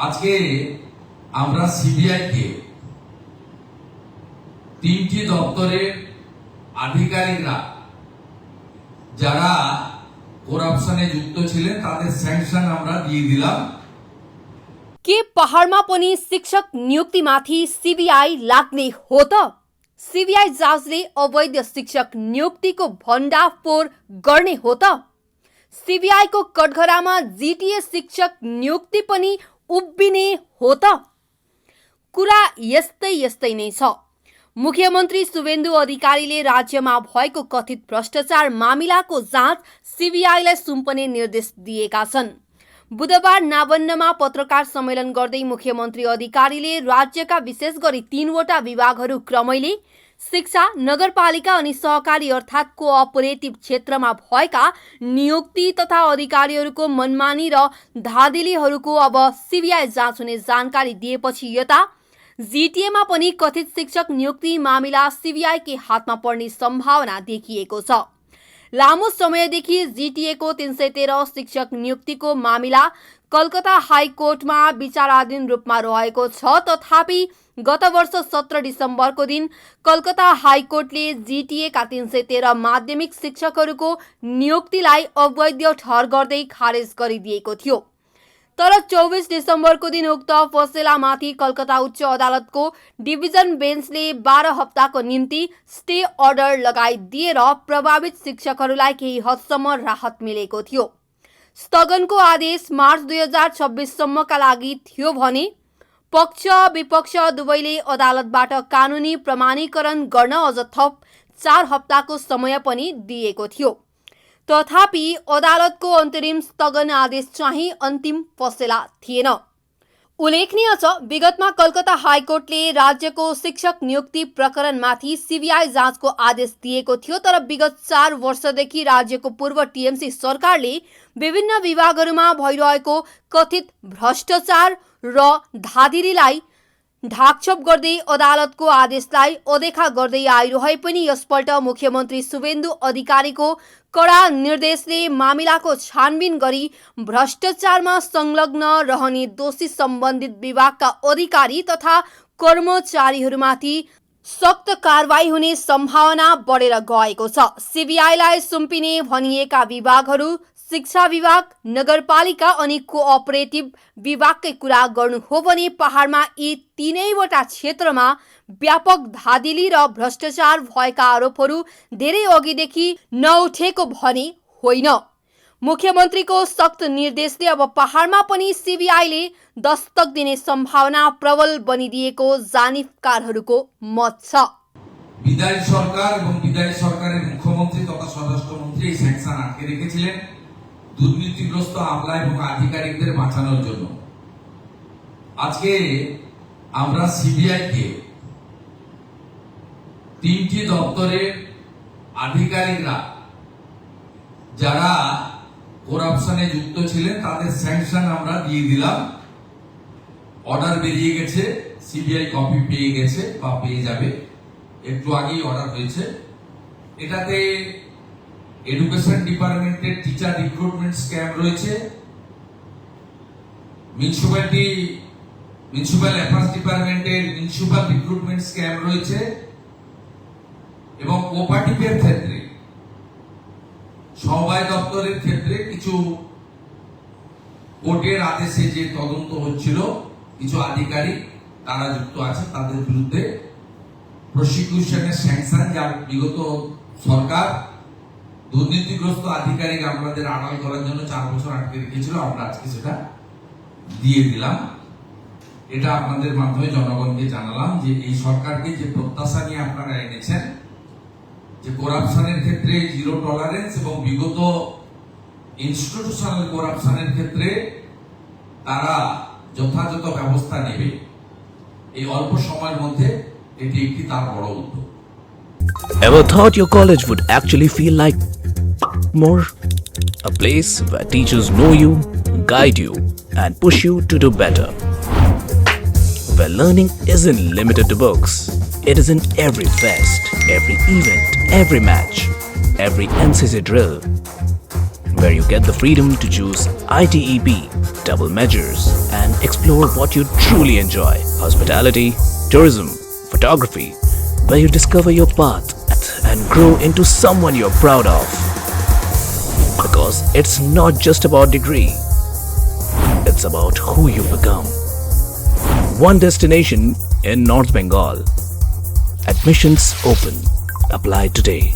আজকে আমরা সিবিআই কে তিনটি দপ্তরের আধিকারিকরা যারা করাপশনে যুক্ত ছিলেন তাদের স্যাংশন আমরা দিয়ে দিলাম। के पहाडमा पनि शिक्षक नियुक्तिमाथि सीबीआई लाग्ने हो त? सीबीआई जाँचले अवैध शिक्षक नियुक्तिको भण्डाफोर गर्ने हो त? सीबीआईको कठघरामा जीटीए शिक्षक नियुक्ति पनि उभिने हो त? कुरा यस्तै नै छ। मुख्यमन्त्री शुभेन्दु अधिकारीले राज्यमा भएको कथित भ्रष्टाचार मामिलाको जाँच सीबीआईलाई सुम्पने निर्देश दिएका छन्। बुधबार नावन्नमा पत्रकार सम्मेलन गर्दै मुख्यमन्त्री अधिकारीले राज्यका विशेष गरी 3वटा विभागहरू क्रमैले शिक्षा, नगरपालिका अनि सहकारी अर्थात् कोअपरेटिभ क्षेत्रमा भएका नियुक्ति तथा अधिकारीहरूको मनमानी र धाँधलीहरूको अब सीबीआई जाँच हुने जानकारी दिएपछि यता जीटीएमा पनि कथित शिक्षक नियुक्ति मामिला सीबीआईकै हातमा पर्ने सम्भावना देखिएको छ। लामो समयदेखि जीटीएको 313 शिक्षक नियुक्तिको मामिला कलकत्ता हाइकोर्टमा विचाराधीन रूपमा रहेको छ। तथापि गत वर्ष 17 डिसेम्बरको दिन कलकत्ता हाइकोर्टले जीटीएका 313 माध्यमिक शिक्षकहरूको नियुक्तिलाई अवैध ठहर गर्दै खारेज गरिदिएको थियो। तर 24 डिसेम्बरको दिन उक्त फैसलामाथि कलकत्ता उच्च अदालतको डिभिजन बेन्चले 12 हप्ताको निम्ति स्टे अर्डर लगाइदिएर प्रभावित शिक्षकहरूलाई केही हदसम्म राहत मिलेको थियो। स्थगनको आदेश मार्च 2026 सम्मका लागि थियो भने पक्ष विपक्ष दुवैले अदालतबाट कानुनी प्रमाणीकरण गर्न अझ थप 4 हप्ताको समय पनि दिएको थियो। तथापि अदालतको अन्तरिम स्थगन आदेश चाहिँ अन्तिम फैसला थिएन। उल्लेखनीय छ, विगतमा कलकत्ता हाइकोर्टले राज्यको शिक्षक नियुक्ति प्रकरणमाथि सीबीआई जाँचको आदेश दिएको थियो। तर विगत 4 वर्षदेखि राज्यको पूर्व टीएमसी सरकारले विभिन्न विभागहरूमा भइरहेको कथित भ्रष्टाचार र धाँधलीलाई ढाकछोप गर्दै अदालतको आदेशलाई अदेखा गर्दै आइरहे पनि यसपल्ट मुख्यमन्त्री शुभेन्दु अधिकारीको कडा निर्देशले मामिलाको छानबिन गरी भ्रष्टाचारमा संलग्न रहने दोषी सम्बन्धित विभागका अधिकारी तथा कर्मचारीहरूमाथि सक्त कारबाही हुने सम्भावना बढेर गएको छ। सीबीआईलाई सुम्पिने भनिएका विभागहरू शिक्षा विभाग, नगरपालिका अनि कोअपरेटिभ विभागकै कुरा गर्नु हो भने पहाडमा यी तीनैवटा क्षेत्रमा व्यापक धाँधली र भ्रष्टाचार भएका आरोपहरू धेरै अघिदेखि नउठेको भने होइन। मुख्यमन्त्रीको सख्त निर्देशले अब पहाडमा पनि सीबीआईले दस्तक दिने सम्भावना प्रबल बनिदिएको जानिफकारहरूको मत छ। বিদায়ী সরকার এবং বিদায়ী সরকারের মুখ্যমন্ত্রী তথা স্বরাষ্ট্রমন্ত্রী এই স্যাংশন আটকে রেখেছিলেন দুর্নীতিগ্রস্ত আমলা এবং আধিকারিকদের বাঁচানোর জন্য। আজকে আমরা সিবিআই কে তিনটি দপ্তরের আধিকারিকরা যারা করাপশনে যুক্ত ছিলেন তাদের স্যাংশন আমরা দিয়ে দিলাম। অর্ডার বেরিয়ে গেছে, সিবিআই কপি পেয়ে গেছে বা পেয়ে যাবে, একটু আগেই অর্ডার হয়েছে। এটাতে এডুকেশন ডিপার্টমেন্টের টিচার রিক্রুটমেন্ট স্ক্যাম রয়েছে, মিউনিসিপ্যাল অ্যাফেয়ার্স ডিপার্টমেন্টের মিউনিসিপ্যাল রিক্রুটমেন্ট স্ক্যাম রয়েছে এবং কোঅপারেটিভের ক্ষেত্রে সমবায় দপ্তরের ক্ষেত্রে কিছু কোর্টের আদেশে যে তদন্ত হচ্ছিল কিছু আধিকারিক তারা যুক্ত আছে, তাদের বিরুদ্ধে প্রসিকিউশনের স্যাংশন যা বিগত সরকার দুর্নীতিগ্রস্ত আধিকারিক আমাদের আড়াল করার জন্য 4 বছর আটকে রেখেছিল, আমরা আজকে সেটা দিয়ে দিলাম। এটা আপনাদের মাধ্যমে জনগণকে জানালাম যে এই সরকারকে যে প্রত্যাশা নিয়ে আপনারা এনেছেন যে করাপশনের ক্ষেত্রে জিরো টলারেন্স এবং বিগত ইনস্টিটিউশনাল করাপশনের ক্ষেত্রে তারা যথাযথ ব্যবস্থা নেবে, এই অল্প সময়ের মধ্যে এটি একটি তার বড় উদ্যোগ। Ever thought your college would actually feel like more? A place where teachers know you, guide you, and push you to do better. Where learning isn't limited to books. It is in every fest, every event, every match, every NCC drill. where you get the freedom to choose ITEP, double measures, and explore what you truly enjoy. Hospitality, tourism, photography, where you discover your path and grow into someone you're proud of. Because it's not just about degree, it's about who you become. One destination in North Bengal. Admissions open. Apply today.